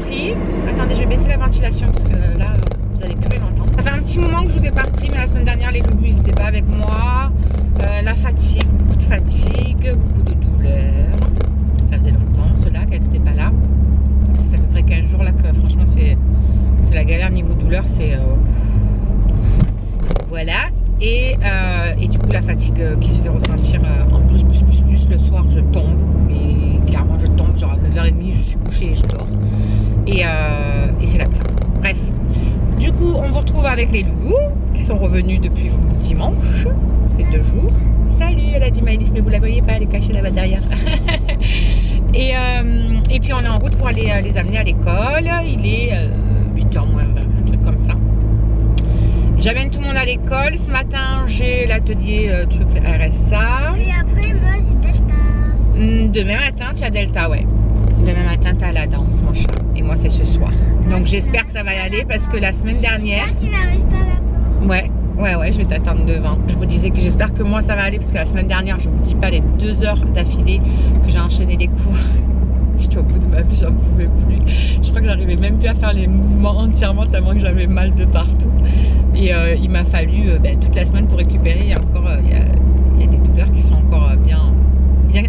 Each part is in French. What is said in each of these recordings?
repris. Attendez, je vais baisser la ventilation parce que là, vous allez plus rien entendre. Ça fait un petit moment que je vous ai pas repris, mais la semaine dernière, les loulous, ils n'étaient pas avec moi. La fatigue, beaucoup de fatigue, beaucoup de douleurs. Ça faisait longtemps, ceux-là, qu'elles n'étaient pas là. Ça fait à peu près 15 jours là que franchement, c'est la galère niveau douleur. C'est voilà. Et du coup, la fatigue qui se fait ressentir en plus le soir, je tombe. Et clairement, je tombe. Genre à 9h30, je suis couchée et je dors. Et c'est la pire. Bref. Du coup, on vous retrouve avec les loulous qui sont revenus depuis dimanche. C'est 2 jours. Salut, elle a dit Maëlys, mais vous la voyez pas, elle est cachée là-bas derrière. et puis on est en route pour aller les amener à l'école. Il est 8h moins 20, un truc comme ça. J'amène tout le monde à l'école. Ce matin, j'ai l'atelier truc RSA. Et après, moi, c'est Delta. Demain matin, tu as Delta, ouais. Demain matin, tu as la danse, mon chat. Et moi, c'est ce soir. Donc, j'espère que ça va y aller parce que la semaine dernière... Là, tu vas rester là. Ouais, je vais t'attendre devant. Je vous disais que j'espère que moi, ça va aller parce que la semaine dernière, je vous dis pas, les 2 heures d'affilée que j'ai enchaîné les cours. J'étais au bout de ma vie, j'en pouvais plus. Je crois que j'arrivais même plus à faire les mouvements entièrement tellement que j'avais mal de partout. Et il m'a fallu toute la semaine pour récupérer. Il y a encore il y a des douleurs qui sont encore bien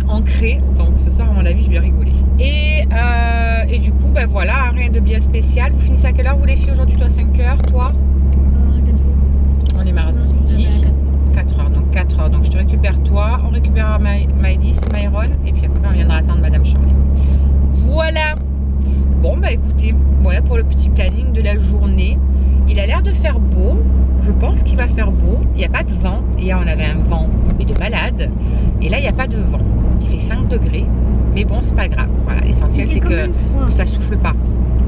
ancrées. Donc ce soir, à mon avis, je vais rigoler. Et du coup, voilà, rien de bien spécial. Vous finissez à quelle heure, vous les filles, aujourd'hui? Toi, 5h, toi? On est mardi. 4h, donc 4h. Donc je te récupère toi, on récupère Maëlys, Myron, et puis après on viendra attendre Madame Shirley. Voilà. Bon bah écoutez, voilà pour le petit planning de la journée. Il a l'air de faire beau. Je pense qu'il va faire beau. Il n'y a pas de vent. Hier on avait un vent mais de malade. Et là il n'y a pas de vent. Il fait 5 degrés. Mais bon, c'est pas grave. Voilà, l'essentiel c'est que ça souffle pas.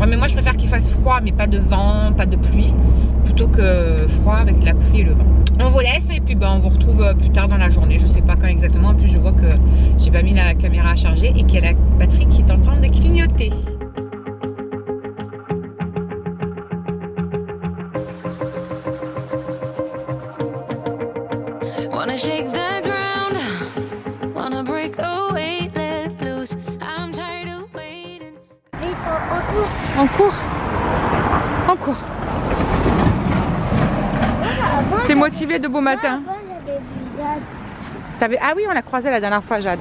Ouais, mais moi je préfère qu'il fasse froid, mais pas de vent, pas de pluie, plutôt que froid avec la pluie et le vent. On vous laisse et puis on vous retrouve plus tard dans la journée. Je sais pas quand exactement. En plus, je vois que j'ai pas mis la caméra à charger et qu'il y a la batterie qui est en train de clignoter. Wanna shake the ground, wanna break away, let loose. I'm tired of waiting. Vite, on court. On court. On court. T'es motivée de beau matin? Avant, j'avais vu Jade. Ah oui, on l'a croisée la dernière fois, Jade.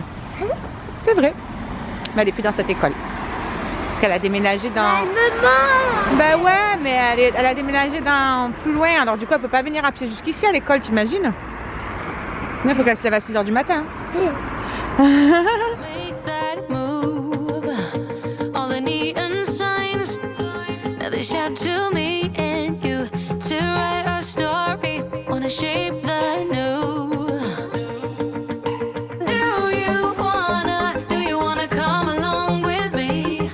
C'est vrai. Mais elle n'est plus dans cette école. Parce qu'elle a déménagé dans... Elle me ment. Ben ouais, mais elle a déménagé dans plus loin. Alors du coup, elle peut pas venir à pied jusqu'ici à l'école, t'imagines? Sinon, il faut qu'elle se lève à 6h du matin. Make that move. All the neon signs, now they shout to me and you to write our story. Wanna shape the new. Do you wanna come along with me?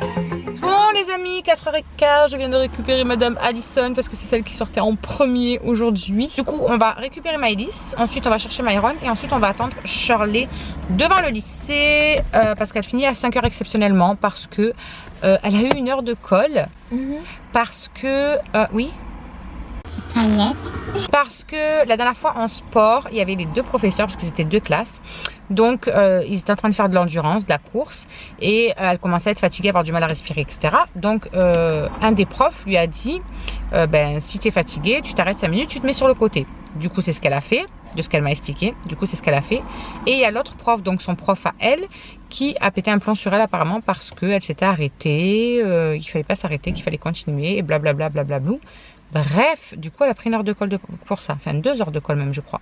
Bon les amis, 4h15, je viens de récupérer Madame Allison parce que c'est celle qui sortait en premier aujourd'hui. Du coup, on va récupérer Maëlys, ensuite on va chercher Myron et ensuite on va attendre Shirley devant le lycée parce qu'elle finit à 5h exceptionnellement parce que elle a eu 1 heure de colle. Parce que... oui. Parce que la dernière fois en sport, il y avait les 2 professeurs parce que c'était 2 classes. Donc ils étaient en train de faire de l'endurance, de la course. Et elle commençait à être fatiguée, à avoir du mal à respirer, etc. Donc un des profs lui a dit si tu es fatiguée, tu t'arrêtes 5 minutes, tu te mets sur le côté. Du coup c'est ce qu'elle a fait, de ce qu'elle m'a expliqué. Du coup c'est ce qu'elle a fait. Et il y a l'autre prof, donc son prof à elle, qui a pété un plomb sur elle apparemment parce qu'elle s'était arrêtée. Il fallait pas s'arrêter, qu'il fallait continuer et blablabla. Bref, du coup elle a pris 1 heure de colle pour ça, enfin 2 heures de colle même je crois,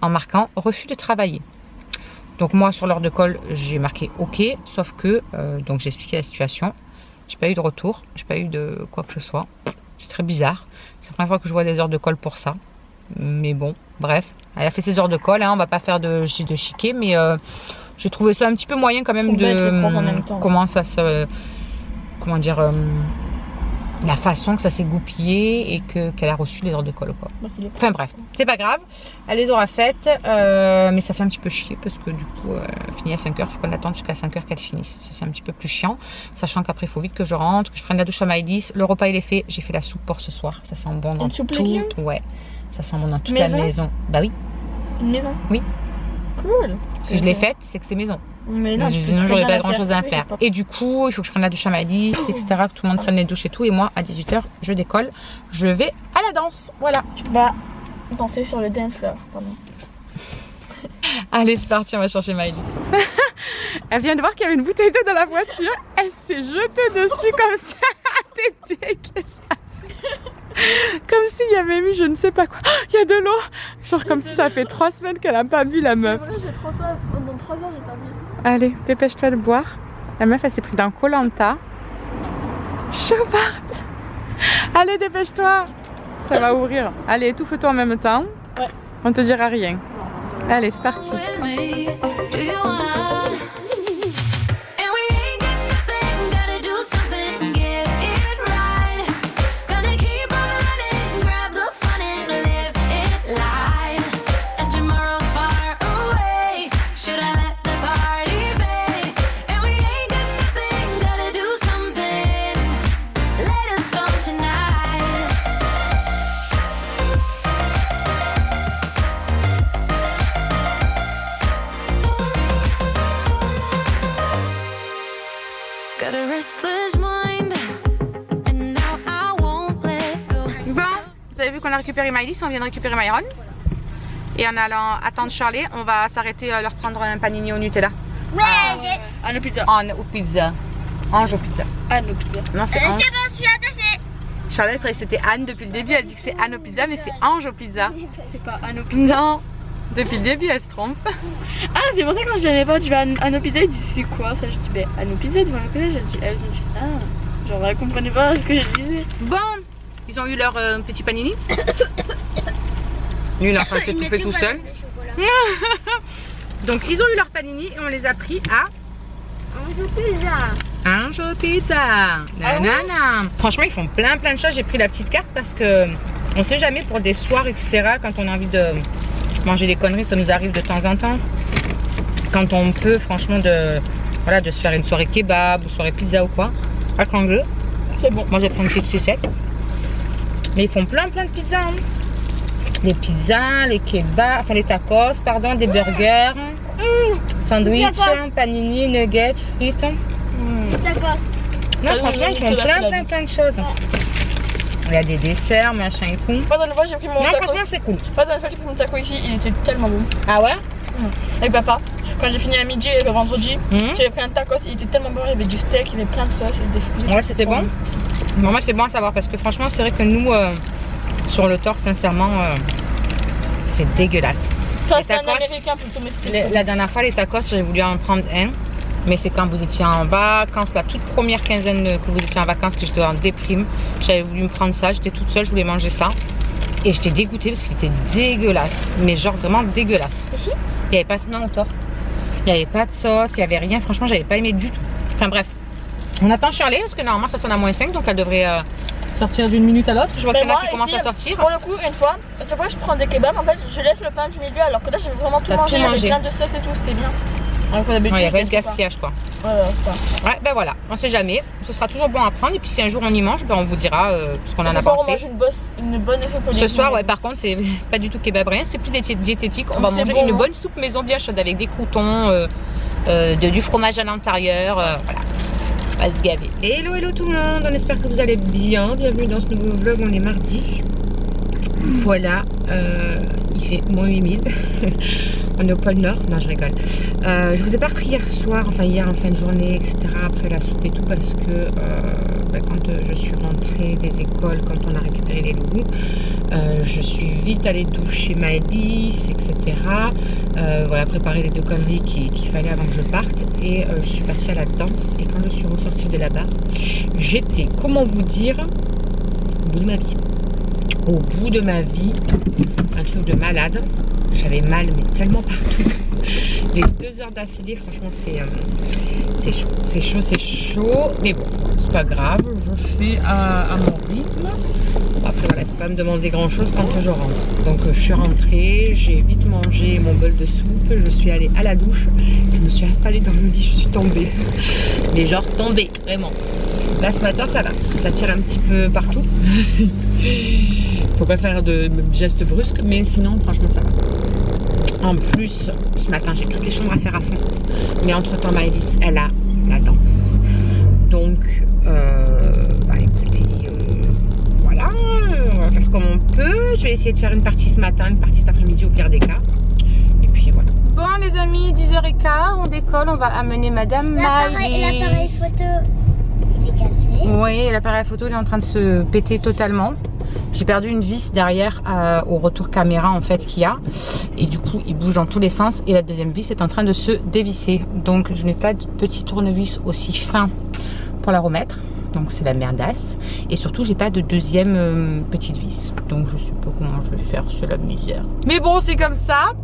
en marquant refus de travailler. Donc moi sur l'heure de colle j'ai marqué ok, sauf que donc j'ai expliqué la situation, j'ai pas eu de retour, j'ai pas eu de quoi que ce soit, c'est très bizarre, c'est la première fois que je vois des heures de colle pour ça, mais bon bref, elle a fait ses heures de colle, hein, on va pas faire de chiquet, mais j'ai trouvé ça un petit peu moyen quand même de comment ça se, comment dire, la façon que ça s'est goupillé et qu'elle a reçu les heures de colle quoi. Enfin bref, c'est pas grave, elle les aura faites, mais ça fait un petit peu chier parce que du coup elle finit à 5h, il faut qu'on attende jusqu'à 5h qu'elle finisse, c'est un petit peu plus chiant, sachant qu'après il faut vite que je rentre, que je prenne la douche à Maëlys, le repas il est fait, j'ai fait la soupe pour ce soir, ça sent bon dans toute, ouais, ça sent bon dans toute la maison. Bah oui. Une maison? Oui. Cool. Si je l'ai faite, c'est que c'est maison. Mais non, sinon j'aurais pas grand chose à faire. Et du coup, il faut que je prenne la douche à Maëlys, etc. Que tout le monde prenne les douches et tout. Et moi, à 18h, je décolle. Je vais à la danse. Voilà. Tu vas danser sur le dance floor. Pardon. Allez, c'est parti, on va chercher Maëlys. Elle vient de voir qu'il y avait une bouteille d'eau dans la voiture. Elle s'est jetée dessus comme ça. T'es dégueulasse. Comme s'il y avait mis je ne sais pas quoi. Il y a de l'eau. Genre comme si ça fait 3 semaines qu'elle a pas bu, la meuf. C'est vrai, j'ai trop ça. Pendant 3 heures, j'ai pas bu. Allez, dépêche-toi de boire. La meuf, elle s'est pris dans Koh-Lanta. Chauvarde. Allez, dépêche-toi. Ça va ouvrir. Allez, étouffe-toi en même temps. Ouais. On te dira rien. Non. Allez, c'est parti. with me. Do you wanna? And we ain't got nothing, gotta do something, get it right. Gonna keep on running, grab the fun and live it light. And tomorrow's far away. Should I let the party fade? And we ain't got nothing, gotta do something. Let us all tonight. Got a restless mind, and now I won't let go. Bon, vous avez vu qu'on a récupéré Maëlys, on vient de récupérer Myron. Et en allant attendre Charlie, on va s'arrêter leur prendre un panini au Nutella. Ouais, Anne au pizza. Ange au pizza. Ange au pizza. Anne au pizza. Non, c'est Ange. c'est bon, je suis attaché. Charlie, elle croyait que c'était Anne depuis le début. Elle dit que c'est Anne au pizza, mais c'est Ange au pizza. C'est pas Anne au pizza. Non, depuis le début, elle se trompe. Ah, c'est pour ça que quand j'allais pas, tu vas à Anne au pizza, ils disent c'est quoi ça? Je dis, ben Anne au pizza, devant le collège. Elle me dit, ah, genre elle comprenait pas ce que je disais. Bon, ils ont eu leur petit panini. Lui, il est en train de s'étouffer tout seul. Donc, ils ont eu leur panini et on les a pris à Ange pizza. Ange au pizza. Nanana. Franchement, ils font plein de choses. J'ai pris la petite carte parce que on sait jamais pour des soirs, etc. Quand on a envie de manger des conneries, ça nous arrive de temps en temps. Quand on peut, franchement, de se faire une soirée kebab ou soirée pizza ou quoi. À Krangeux. C'est bon. Moi, j'ai pris une petite sucette. Mais ils font plein de pizzas. Hein. Les pizzas, les kebabs, enfin les tacos, pardon, des burgers, sandwich, panini, nuggets, frites. D'accord. Non, franchement, ils font plein de choses. Il y a des desserts, machin et tout. Pas dans le fois, j'ai pris mon Non, taco. franchement, c'est cool. Pas dans le fois, j'ai pris mon taco ici, il était tellement bon. Ah ouais? Avec papa. Quand j'ai fini à midi le vendredi, Mhm. j'avais pris un tacos, il était tellement bon, il y avait du steak, il y avait plein de sauces et des fruits. Ouais, c'était bon. Bon, moi, c'est bon à savoir parce que franchement, c'est vrai que nous, sur le torse, sincèrement, c'est dégueulasse. Toi, Les c'est un tacos, américain plutôt mexicain. La dernière fois, les tacos, j'avais voulu en prendre un. Mais c'est quand vous étiez en vacances, la toute première quinzaine que vous étiez en vacances, que j'étais en déprime. J'avais voulu me prendre ça, j'étais toute seule, je voulais manger ça. Et j'étais dégoûtée parce qu'il était dégueulasse. Mais genre vraiment dégueulasse. Ici? Il n'y avait pas de... Non, au tort. Il n'y avait pas de sauce, il n'y avait rien. Franchement, j'avais pas aimé du tout. Enfin bref. On attend Charlie parce que normalement ça sonne à -5. Donc elle devrait sortir d'une minute à l'autre. Je vois qu'il y en a qui commencent à sortir. Pour le coup, une fois, à chaque fois que je prends des kebabs, en fait, je laisse le pain du milieu alors que là, j'avais vraiment tout T'as mangé. tout Il y avait mangé. plein de sauce et tout, c'était bien. Alors qu'au Il d'habitude, n'y a pas je de laisse gaspillage quoi. pas. Ouais, ça. Ouais, ben voilà. On sait jamais. Ce sera toujours bon à prendre. Et puis si un jour on y mange, ben on vous dira ce qu'on en Ce a soir, on pensé. mange une bonne soupe. Ce soir, ouais, par contre, c'est pas du tout kebab rien, c'est plus diététique. On va C'est manger bon, une hein. bonne soupe maison bien chaude avec des croutons, du fromage à l'intérieur. Voilà, on va se gaver. Hello tout le monde, on espère que vous allez bien. Bienvenue dans ce nouveau vlog, on est mardi. Voilà, il fait -8000. On est au pôle Nord. Non, je rigole. Je vous ai pas repris hier soir, enfin hier en fin de journée, etc. Après la soupe et tout, parce que quand je suis rentrée des écoles, quand on a récupéré les loulous, je suis vite allée doucher Maëlys, etc. Voilà, préparer les 2 conneries qu'il fallait avant que je parte. Et je suis partie à la danse. Et quand je suis ressortie de là-bas, j'étais, comment vous dire, au bout de ma vie. Au bout de ma vie, un truc de malade. J'avais mal, mais tellement partout. Les 2 heures d'affilée, franchement, c'est chaud. C'est chaud, c'est chaud. Mais bon, c'est pas grave. Je fais à mon rythme. Après, voilà, il ne faut pas me demander grand-chose quand je rentre. Donc, je suis rentrée. J'ai vite mangé mon bol de soupe. Je suis allée à la douche. Je me suis affalée dans le lit. Je suis tombée. Mais genre tombée, vraiment. Là, ce matin, ça va. Ça tire un petit peu partout. Faut pas faire de gestes brusques, mais sinon, franchement, ça va. En plus, ce matin, j'ai toutes les chambres à faire à fond. Mais entre temps Maëlys elle a la danse. Donc bah écoutez, voilà, on va faire comme on peut. Je vais essayer de faire une partie ce matin, une partie cet après-midi au pire des cas. Et puis voilà. Bon les amis, 10h15, on décolle, on va amener Madame Maëlys. L'appareil photo, il est cassé. Oui, l'appareil photo il est en train de se péter totalement. J'ai perdu une vis derrière au retour caméra en fait qu'il y a. Et du coup il bouge dans tous les sens. Et la deuxième vis est en train de se dévisser. Donc je n'ai pas de petit tournevis aussi fin pour la remettre. Donc c'est la merdasse. Et surtout j'ai pas de deuxième petite vis. Donc je sais pas comment je vais faire, c'est la misère. Mais bon c'est comme ça.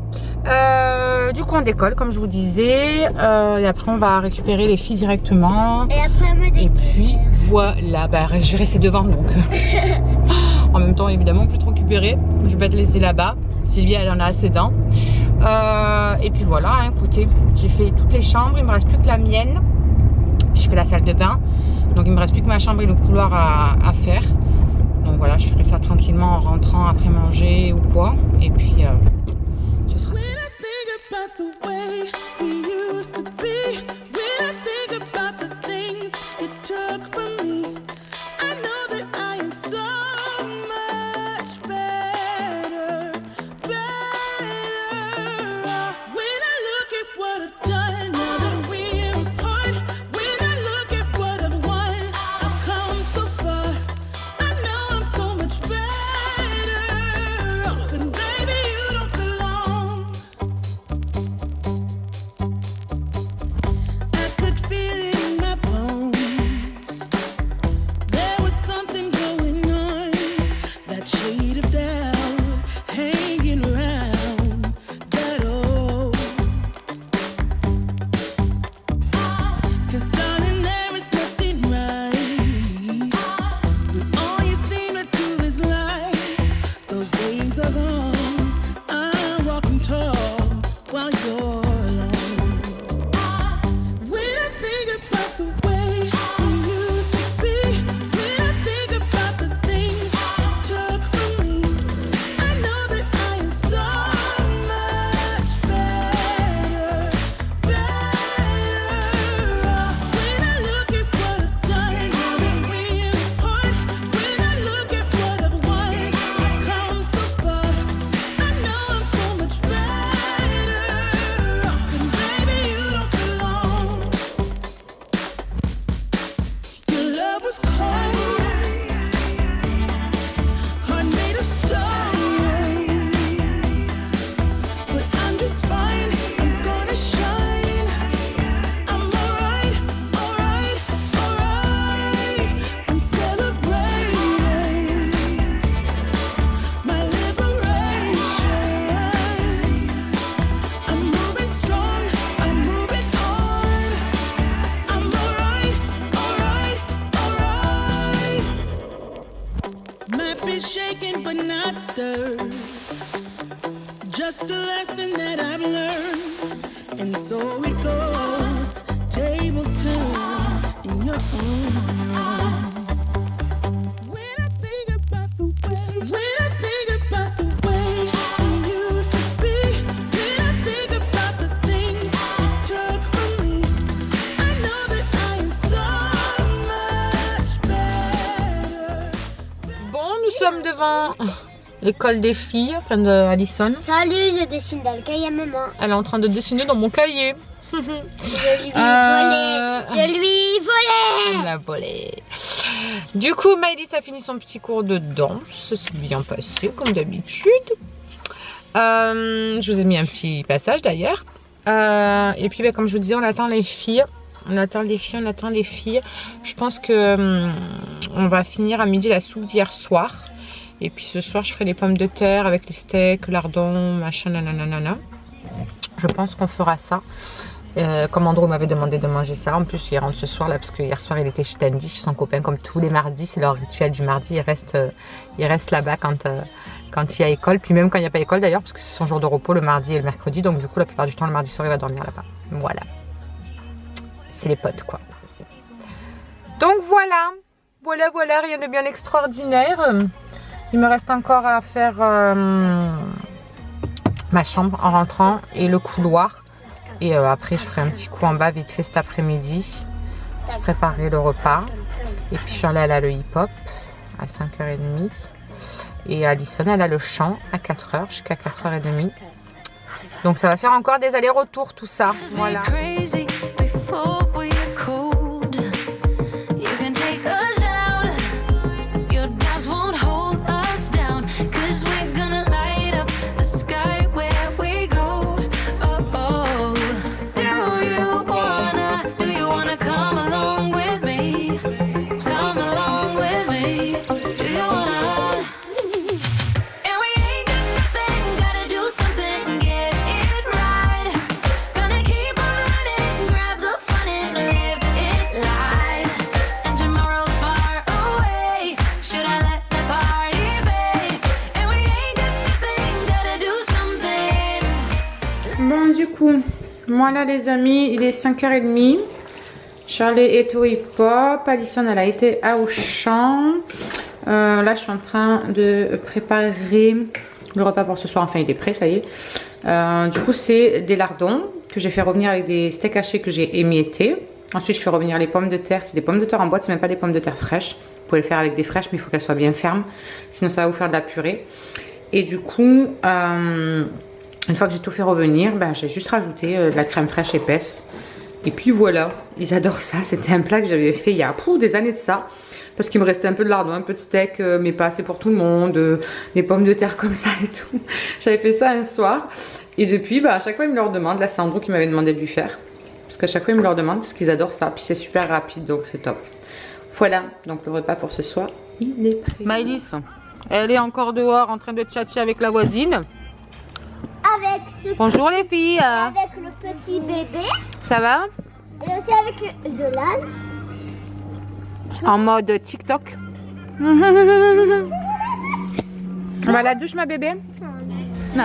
Du coup on décolle comme je vous disais. Et après on va récupérer les filles directement. Et après, on Et puis voilà, bah, je vais rester devant donc. En même temps évidemment je vais te récupérer. Je vais te laisser là-bas. Sylvie elle en a assez dents. Et puis voilà, hein, écoutez, j'ai fait toutes les chambres, il me reste plus que la mienne. Je fais la salle de bain. Donc il me reste plus que ma chambre et le couloir à faire. Donc voilà, je ferai ça tranquillement en rentrant après manger ou quoi. Et puis ce sera tout. Shaken but not stirred. Just a lesson that I've learned. And so it goes. Tables turn in your own. When I think about the way we used to be, when I think about the things it took from me, I know that I am so much better. Bon, nous sommes devant l'école des filles, enfin de Alison. Salut, je dessine dans le cahier à maman. Elle est en train de dessiner dans mon cahier. Je lui volais. Je lui volais. Elle l'a volé. Du coup, Maëlys a fini son petit cours de danse. C'est bien passé, comme d'habitude. Je vous ai mis un petit passage d'ailleurs. Et puis, comme je vous disais, on attend les filles. On attend les filles. Je pense que on va finir à midi la soupe d'hier soir. Et puis ce soir, je ferai les pommes de terre avec les steaks, lardons, machin, nanana. Je pense qu'on fera ça. Comme Andrew m'avait demandé de manger ça. En plus, il rentre ce soir là, parce que hier soir, il était chez Tandy, chez son copain, comme tous les mardis. C'est leur rituel du mardi. Il reste là-bas quand il y a école. Puis même quand il n'y a pas école d'ailleurs, parce que c'est son jour de repos le mardi et le mercredi. Donc du coup, la plupart du temps, le mardi soir, il va dormir là-bas. Voilà. C'est les potes, quoi. Donc voilà, rien de bien extraordinaire. Il me reste encore à faire ma chambre en rentrant et le couloir. Et après, je ferai un petit coup en bas vite fait cet après-midi. Je préparerai le repas. Et puis Charlie, elle a le hip-hop à 5h30. Et Alison, elle a le chant à 4h jusqu'à 4h30. Donc ça va faire encore des allers-retours tout ça. Voilà. Bon, du coup, voilà les amis, il est 5h30. Charlie est au hip-hop. Alison, elle a été à Auchan. Là, je suis en train de préparer le repas pour ce soir. Enfin, il est prêt, ça y est. Du coup, c'est des lardons que j'ai fait revenir avec des steaks hachés que j'ai émiettés. Ensuite, je fais revenir les pommes de terre. C'est des pommes de terre en boîte, c'est même pas des pommes de terre fraîches. Vous pouvez le faire avec des fraîches, mais il faut qu'elles soient bien fermes. Sinon, ça va vous faire de la purée. Et du coup, une fois que j'ai tout fait revenir, ben, j'ai juste rajouté de la crème fraîche épaisse. Et puis voilà, ils adorent ça. C'était un plat que j'avais fait il y a des années de ça. Parce qu'il me restait un peu de lardon, un peu de steak, mais pas assez pour tout le monde. Des pommes de terre comme ça et tout. J'avais fait ça un soir. Et depuis, bah, à chaque fois, ils me le redemandent. Là, c'est Andrew qui m'avait demandé de lui faire. Parce qu'à chaque fois, ils me le redemandent parce qu'ils adorent ça. Puis c'est super rapide, donc c'est top. Voilà, donc le repas pour ce soir, il est prêt. Maëlys, elle est encore dehors en train de tchatcher avec la voisine. Avec ce Bonjour les filles. avec le petit bébé Ça va? et aussi avec Zolan. En mode TikTok. On va à la douche ma bébé? Non.